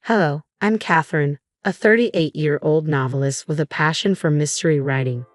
Hello, I'm Catherine, a 38-year-old novelist with a passion for mystery writing.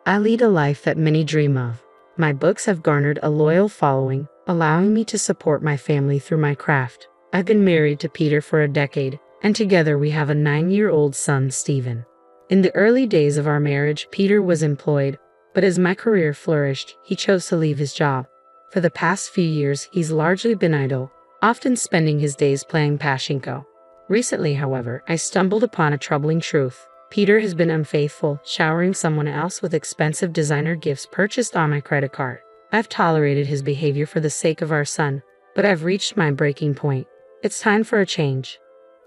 I lead a life that many dream of. My books have garnered a loyal following, allowing me to support my family through my craft. I've been married to Peter for a decade, and together we have a 9-year-old son, Stephen. In the early days of our marriage, Peter was employed, but as my career flourished, he chose to leave his job. For the past few years, he's largely been idle, often spending his days playing pachinko. Recently, however, I stumbled upon a troubling truth. Peter has been unfaithful, showering someone else with expensive designer gifts purchased on my credit card. I've tolerated his behavior for the sake of our son, but I've reached my breaking point. It's time for a change.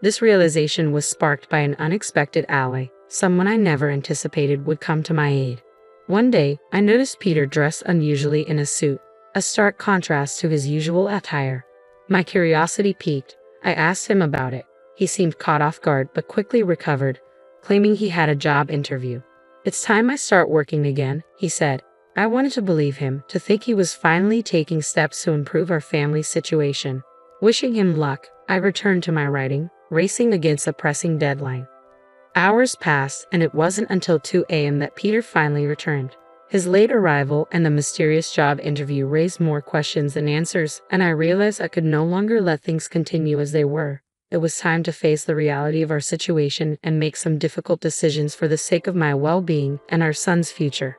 This realization was sparked by an unexpected ally, someone I never anticipated would come to my aid. One day, I noticed Peter dressed unusually in a suit, a stark contrast to his usual attire. My curiosity piqued. I asked him about it. He seemed caught off guard but quickly recovered, claiming he had a job interview. "It's time I start working again," he said. I wanted to believe him, to think he was finally taking steps to improve our family situation. Wishing him luck, I returned to my writing, racing against a pressing deadline. Hours passed, and it wasn't until 2 a.m. that Peter finally returned. His late arrival and the mysterious job interview raised more questions than answers, and I realized I could no longer let things continue as they were. It was time to face the reality of our situation and make some difficult decisions for the sake of my well-being and our son's future.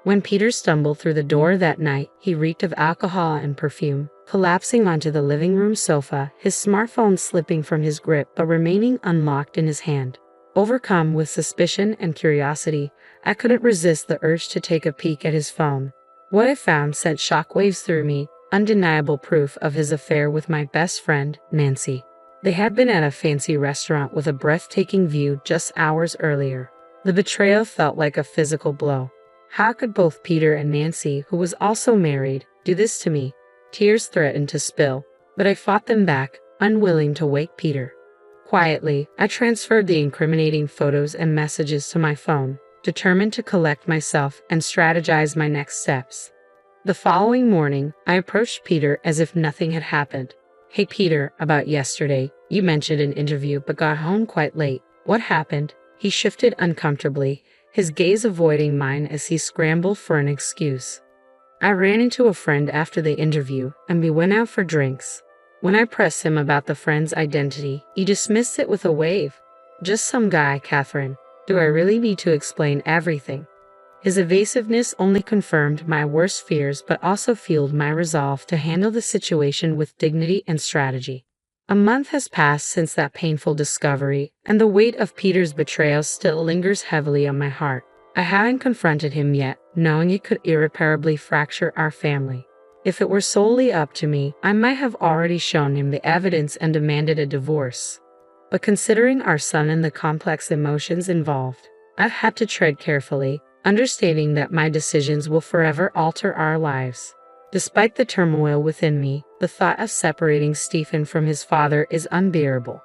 When Peter stumbled through the door that night, he reeked of alcohol and perfume, collapsing onto the living room sofa, his smartphone slipping from his grip but remaining unlocked in his hand. Overcome with suspicion and curiosity, I couldn't resist the urge to take a peek at his phone. What I found sent shockwaves through me, undeniable proof of his affair with my best friend, Nancy. They had been at a fancy restaurant with a breathtaking view just hours earlier. The betrayal felt like a physical blow. How could both Peter and Nancy, who was also married, do this to me? Tears threatened to spill, but I fought them back, unwilling to wake Peter. Quietly, I transferred the incriminating photos and messages to my phone, determined to collect myself and strategize my next steps. The following morning, I approached Peter as if nothing had happened. "Hey Peter, about yesterday, you mentioned an interview but got home quite late. What happened?" He shifted uncomfortably, his gaze avoiding mine as he scrambled for an excuse. "I ran into a friend after the interview, and we went out for drinks." When I pressed him about the friend's identity, he dismissed it with a wave. "Just some guy, Catherine. Do I really need to explain everything?" His evasiveness only confirmed my worst fears but also fueled my resolve to handle the situation with dignity and strategy. A month has passed since that painful discovery, and the weight of Peter's betrayal still lingers heavily on my heart. I haven't confronted him yet, knowing it could irreparably fracture our family. If it were solely up to me, I might have already shown him the evidence and demanded a divorce. But considering our son and the complex emotions involved, I've had to tread carefully, understanding that my decisions will forever alter our lives. Despite the turmoil within me, the thought of separating Stephen from his father is unbearable.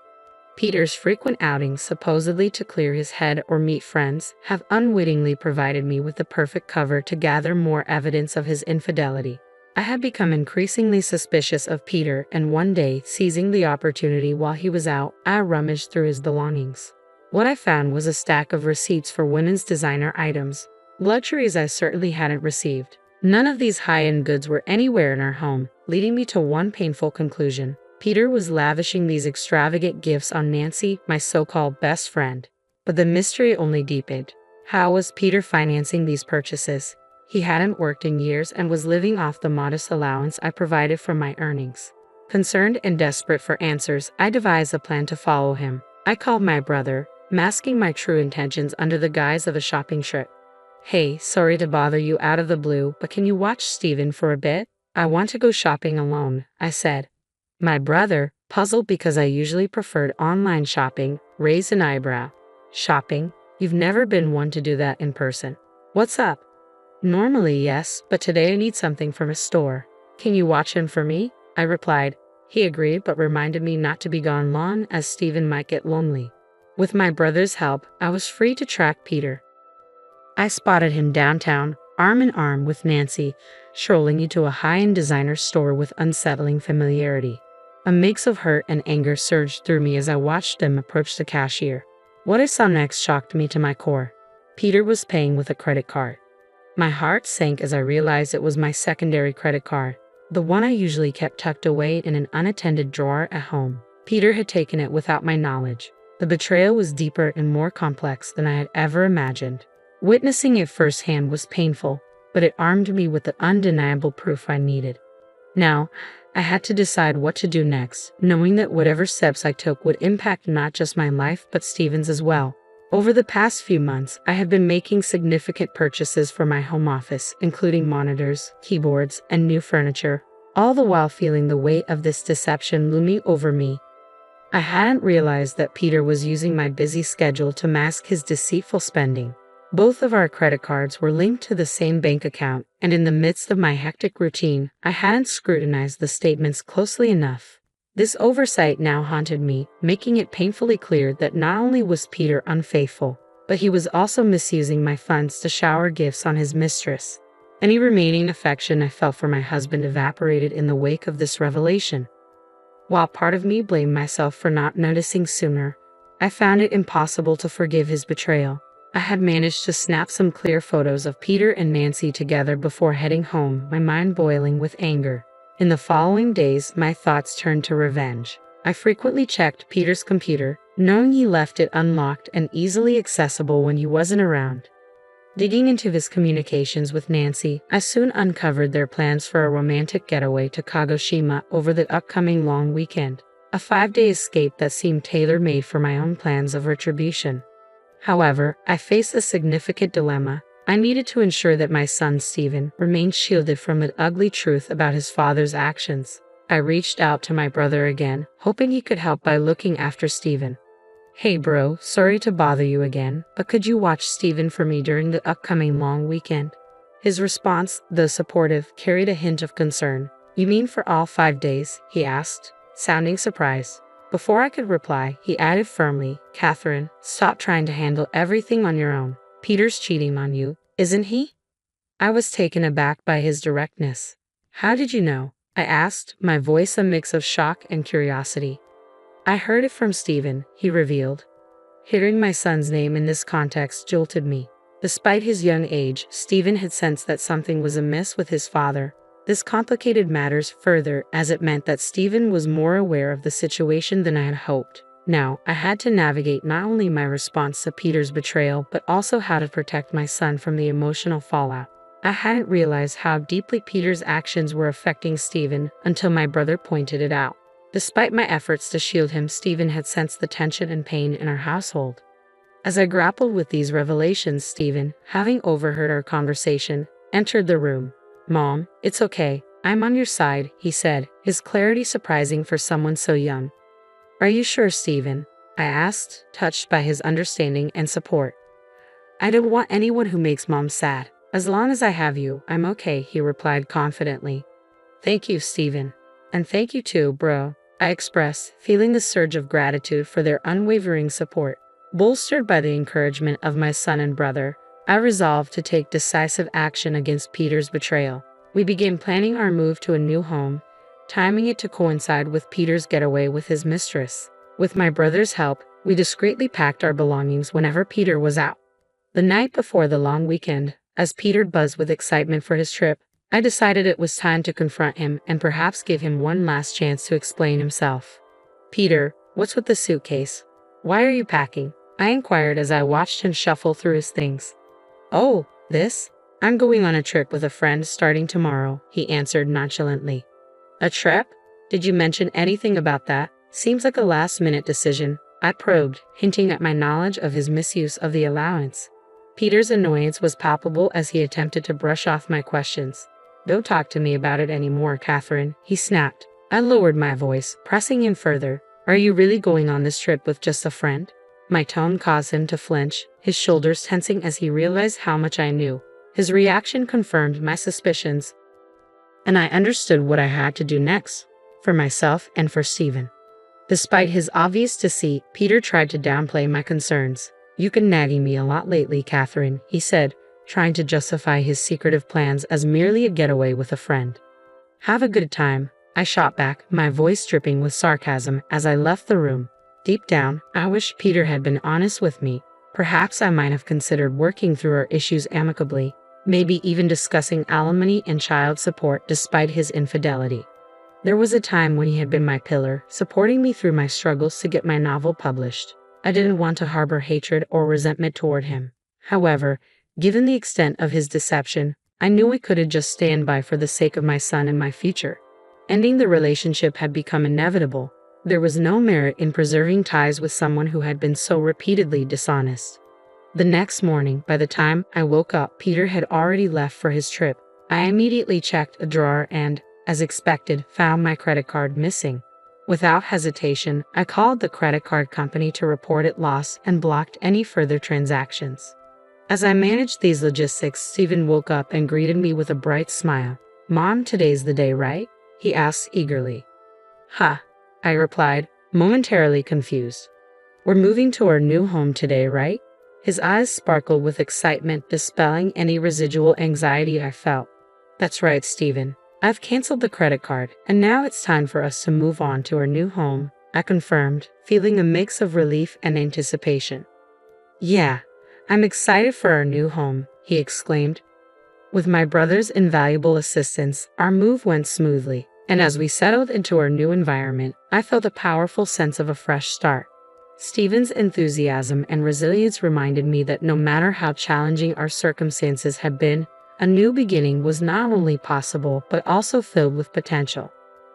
Peter's frequent outings, supposedly to clear his head or meet friends, have unwittingly provided me with the perfect cover to gather more evidence of his infidelity. I had become increasingly suspicious of Peter, and one day, seizing the opportunity while he was out, I rummaged through his belongings. What I found was a stack of receipts for women's designer items, luxuries I certainly hadn't received. None of these high-end goods were anywhere in our home, leading me to one painful conclusion. Peter was lavishing these extravagant gifts on Nancy, my so-called best friend. But the mystery only deepened. How was Peter financing these purchases? He hadn't worked in years and was living off the modest allowance I provided from my earnings. Concerned and desperate for answers, I devised a plan to follow him. I called my brother, masking my true intentions under the guise of a shopping trip. "Hey, sorry to bother you out of the blue, but can you watch Stephen for a bit? I want to go shopping alone," I said. My brother, puzzled because I usually preferred online shopping, raised an eyebrow. "Shopping? You've never been one to do that in person. What's up?" "Normally, yes, but today I need something from a store. Can you watch him for me?" I replied. He agreed but reminded me not to be gone long as Stephen might get lonely. With my brother's help, I was free to track Peter. I spotted him downtown, arm in arm with Nancy, strolling into a high-end designer store with unsettling familiarity. A mix of hurt and anger surged through me as I watched him approach the cashier. What I saw next shocked me to my core. Peter was paying with a credit card. My heart sank as I realized it was my secondary credit card, the one I usually kept tucked away in an unattended drawer at home. Peter had taken it without my knowledge. The betrayal was deeper and more complex than I had ever imagined. Witnessing it firsthand was painful, but it armed me with the undeniable proof I needed. Now, I had to decide what to do next, knowing that whatever steps I took would impact not just my life but Steven's as well. Over the past few months, I have been making significant purchases for my home office, including monitors, keyboards, and new furniture, all the while feeling the weight of this deception looming over me. I hadn't realized that Peter was using my busy schedule to mask his deceitful spending. Both of our credit cards were linked to the same bank account, and in the midst of my hectic routine, I hadn't scrutinized the statements closely enough. This oversight now haunted me, making it painfully clear that not only was Peter unfaithful, but he was also misusing my funds to shower gifts on his mistress. Any remaining affection I felt for my husband evaporated in the wake of this revelation. While part of me blamed myself for not noticing sooner, I found it impossible to forgive his betrayal. I had managed to snap some clear photos of Peter and Nancy together before heading home, my mind boiling with anger. In the following days, my thoughts turned to revenge. I frequently checked Peter's computer, knowing he left it unlocked and easily accessible when he wasn't around. Digging into his communications with Nancy, I soon uncovered their plans for a romantic getaway to Kagoshima over the upcoming long weekend, a 5-day escape that seemed tailor-made for my own plans of retribution. However, I faced a significant dilemma. I needed to ensure that my son Steven remained shielded from the ugly truth about his father's actions. I reached out to my brother again, hoping he could help by looking after Steven. Hey bro, sorry to bother you again, but could you watch Steven for me during the upcoming long weekend? His response, though supportive, carried a hint of concern. You mean for all 5 days? He asked, sounding surprised. Before I could reply, he added firmly, Catherine, stop trying to handle everything on your own. Peter's cheating on you, isn't he? I was taken aback by his directness. How did you know? I asked, my voice a mix of shock and curiosity. I heard it from Steven, he revealed. Hearing my son's name in this context jolted me. Despite his young age, Steven had sensed that something was amiss with his father. This complicated matters further, as it meant that Steven was more aware of the situation than I had hoped. Now, I had to navigate not only my response to Peter's betrayal, but also how to protect my son from the emotional fallout. I hadn't realized how deeply Peter's actions were affecting Steven until my brother pointed it out. Despite my efforts to shield him, Steven had sensed the tension and pain in our household. As I grappled with these revelations, Steven, having overheard our conversation, entered the room. Mom, it's okay. I'm on your side, he said, his clarity surprising for someone so young. Are you sure, Steven? I asked, touched by his understanding and support. I don't want anyone who makes Mom sad. As long as I have you, I'm okay, he replied confidently. Thank you, Steven. And thank you too, bro, I expressed, feeling the surge of gratitude for their unwavering support. Bolstered by the encouragement of my son and brother, I resolved to take decisive action against Peter's betrayal. We began planning our move to a new home, timing it to coincide with Peter's getaway with his mistress. With my brother's help, we discreetly packed our belongings whenever Peter was out. The night before the long weekend, as Peter buzzed with excitement for his trip, I decided it was time to confront him and perhaps give him one last chance to explain himself. Peter, what's with the suitcase? Why are you packing? I inquired as I watched him shuffle through his things. Oh, this? I'm going on a trip with a friend starting tomorrow, he answered nonchalantly. A trip? Did you mention anything about that? Seems like a last-minute decision, I probed, hinting at my knowledge of his misuse of the allowance. Peter's annoyance was palpable as he attempted to brush off my questions. Don't talk to me about it anymore, Catherine, he snapped. I lowered my voice, pressing in further. Are you really going on this trip with just a friend? My tone caused him to flinch, his shoulders tensing as he realized how much I knew. His reaction confirmed my suspicions, and I understood what I had to do next, for myself and for Steven. Despite his obvious deceit, Peter tried to downplay my concerns. You've been nagging me a lot lately, Catherine, he said, trying to justify his secretive plans as merely a getaway with a friend. Have a good time, I shot back, my voice dripping with sarcasm as I left the room. Deep down, I wished Peter had been honest with me. Perhaps I might have considered working through our issues amicably, maybe even discussing alimony and child support despite his infidelity. There was a time when he had been my pillar, supporting me through my struggles to get my novel published. I didn't want to harbor hatred or resentment toward him. However, given the extent of his deception, I knew I couldn't just stand by for the sake of my son and my future. Ending the relationship had become inevitable. There was no merit in preserving ties with someone who had been so repeatedly dishonest. The next morning, by the time I woke up, Peter had already left for his trip. I immediately checked a drawer and, as expected, found my credit card missing. Without hesitation, I called the credit card company to report it lost and blocked any further transactions. As I managed these logistics, Stephen woke up and greeted me with a bright smile. "Mom, today's the day, right?" he asked eagerly. "Huh," I replied, momentarily confused. "We're moving to our new home today, right?" His eyes sparkled with excitement, dispelling any residual anxiety I felt. "That's right, Stephen. I've canceled the credit card, and now it's time for us to move on to our new home," I confirmed, feeling a mix of relief and anticipation. "Yeah, I'm excited for our new home," he exclaimed. With my brother's invaluable assistance, our move went smoothly, and as we settled into our new environment, I felt a powerful sense of a fresh start. Stephen's enthusiasm and resilience reminded me that no matter how challenging our circumstances had been, a new beginning was not only possible but also filled with potential.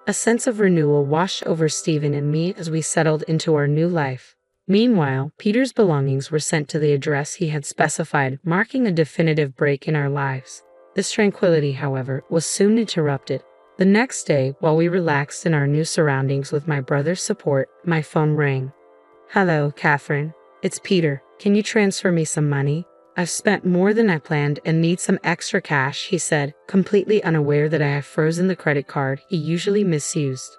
A sense of renewal washed over Stephen and me as we settled into our new life. Meanwhile, Peter's belongings were sent to the address he had specified, marking a definitive break in our lives. This tranquility, however, was soon interrupted. The next day, while we relaxed in our new surroundings with my brother's support, my phone rang. "Hello, Catherine. It's Peter. Can you transfer me some money? I've spent more than I planned and need some extra cash," he said, completely unaware that I have frozen the credit card he usually misused.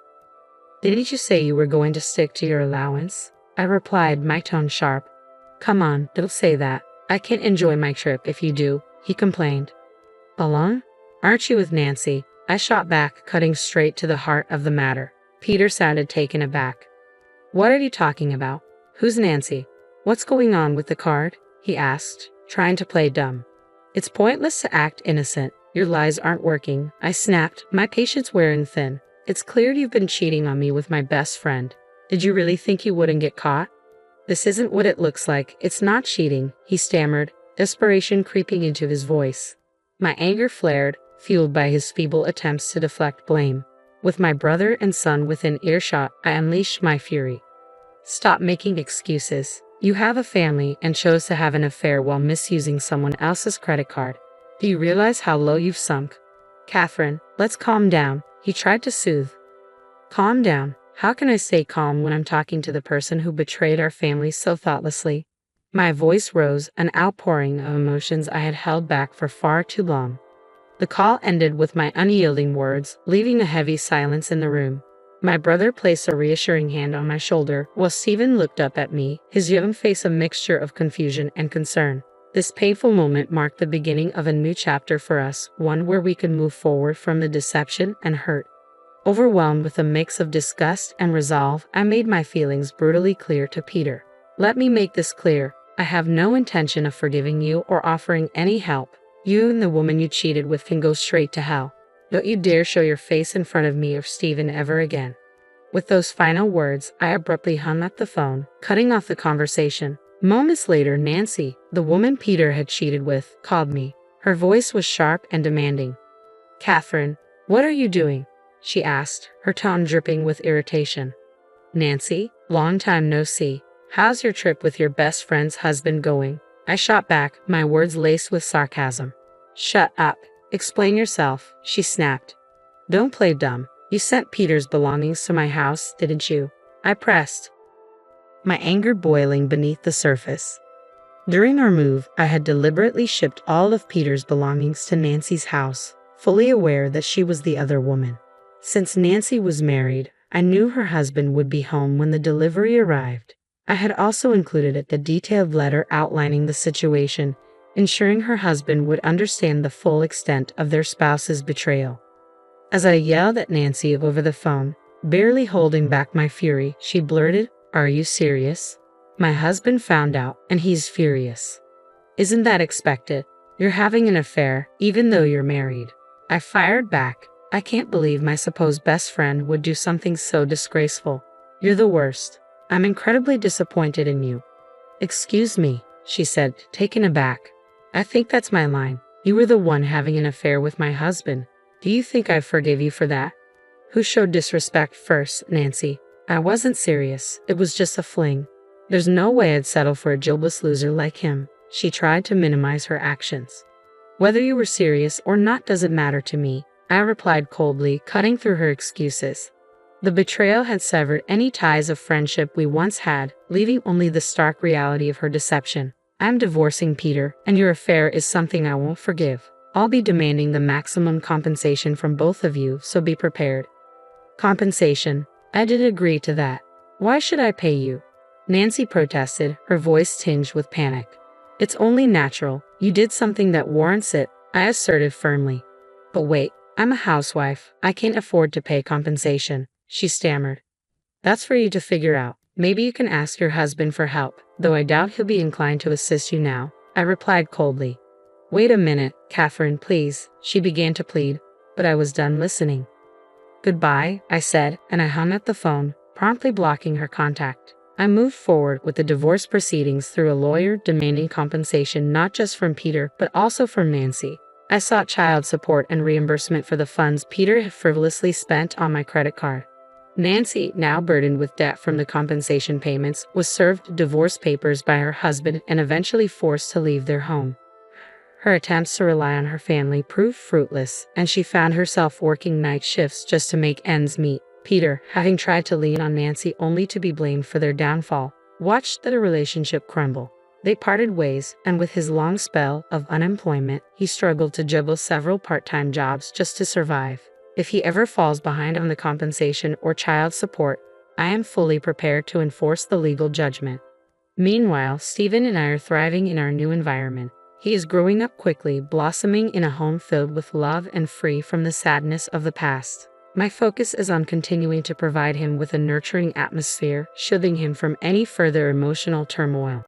"Didn't you say you were going to stick to your allowance?" I replied, my tone sharp. "Come on, don't say that. I can't enjoy my trip if you do," he complained. "Alone? Aren't you with Nancy?" I shot back, cutting straight to the heart of the matter. Peter sounded taken aback. "What are you talking about? Who's Nancy? What's going on with the card?" he asked, trying to play dumb. "It's pointless to act innocent. Your lies aren't working," I snapped, my patience wearing thin. "It's clear you've been cheating on me with my best friend. Did you really think you wouldn't get caught?" "This isn't what it looks like. It's not cheating," he stammered, desperation creeping into his voice. My anger flared, fueled by his feeble attempts to deflect blame. With my brother and son within earshot, I unleashed my fury. "Stop making excuses. You have a family and chose to have an affair while misusing someone else's credit card. Do you realize how low you've sunk?" "Catherine, let's calm down," he tried to soothe. "Calm down? How can I stay calm when I'm talking to the person who betrayed our family so thoughtlessly?" My voice rose, an outpouring of emotions I had held back for far too long. The call ended with my unyielding words, leaving a heavy silence in the room. My brother placed a reassuring hand on my shoulder, while Stephen looked up at me, his young face a mixture of confusion and concern. This painful moment marked the beginning of a new chapter for us, one where we could move forward from the deception and hurt. Overwhelmed with a mix of disgust and resolve, I made my feelings brutally clear to Peter. "Let me make this clear. I have no intention of forgiving you or offering any help. You and the woman you cheated with can go straight to hell. Don't you dare show your face in front of me or Stephen ever again." With those final words, I abruptly hung up the phone, cutting off the conversation. Moments later, Nancy, the woman Peter had cheated with, called me. Her voice was sharp and demanding. "Catherine, what are you doing?" she asked, her tone dripping with irritation. "Nancy, long time no see. How's your trip with your best friend's husband going?" I shot back, my words laced with sarcasm. "Shut up. Explain yourself," she snapped. "Don't play dumb. You sent Peter's belongings to my house, didn't you?" I pressed, my anger boiling beneath the surface. During our move, I had deliberately shipped all of Peter's belongings to Nancy's house, fully aware that she was the other woman. Since Nancy was married, I knew her husband would be home when the delivery arrived. I had also included a detailed letter outlining the situation, ensuring her husband would understand the full extent of their spouse's betrayal. As I yelled at Nancy over the phone, barely holding back my fury, she blurted, "Are you serious? My husband found out, and he's furious. Isn't that expected? You're having an affair, even though you're married." I fired back. "I can't believe my supposed best friend would do something so disgraceful. You're the worst. I'm incredibly disappointed in you." "Excuse me," she said, taken aback. "I think that's my line. You were the one having an affair with my husband. Do you think I forgive you for that?" "Who showed disrespect first, Nancy? I wasn't serious. It was just a fling. There's no way I'd settle for a jobless loser like him." She tried to minimize her actions. "Whether you were serious or not doesn't matter to me," I replied coldly, cutting through her excuses. The betrayal had severed any ties of friendship we once had, leaving only the stark reality of her deception. "I'm divorcing Peter, and your affair is something I won't forgive. I'll be demanding the maximum compensation from both of you, so be prepared." "Compensation? I did agree to that. Why should I pay you?" Nancy protested, her voice tinged with panic. "It's only natural. You did something that warrants it," I asserted firmly. "But wait, I'm a housewife. I can't afford to pay compensation," she stammered. "That's for you to figure out. Maybe you can ask your husband for help, though I doubt he'll be inclined to assist you now," I replied coldly. "Wait a minute, Catherine, please," she began to plead, but I was done listening. "Goodbye," I said, and I hung up the phone, promptly blocking her contact. I moved forward with the divorce proceedings through a lawyer, demanding compensation not just from Peter but also from Nancy. I sought child support and reimbursement for the funds Peter had frivolously spent on my credit card. Nancy, now burdened with debt from the compensation payments, was served divorce papers by her husband and eventually forced to leave their home. Her attempts to rely on her family proved fruitless, and she found herself working night shifts just to make ends meet. Peter, having tried to lean on Nancy only to be blamed for their downfall, watched the relationship crumble. They parted ways, and with his long spell of unemployment, he struggled to juggle several part-time jobs just to survive. If he ever falls behind on the compensation or child support, I am fully prepared to enforce the legal judgment. Meanwhile, Stephen and I are thriving in our new environment. He is growing up quickly, blossoming in a home filled with love and free from the sadness of the past. My focus is on continuing to provide him with a nurturing atmosphere, shielding him from any further emotional turmoil.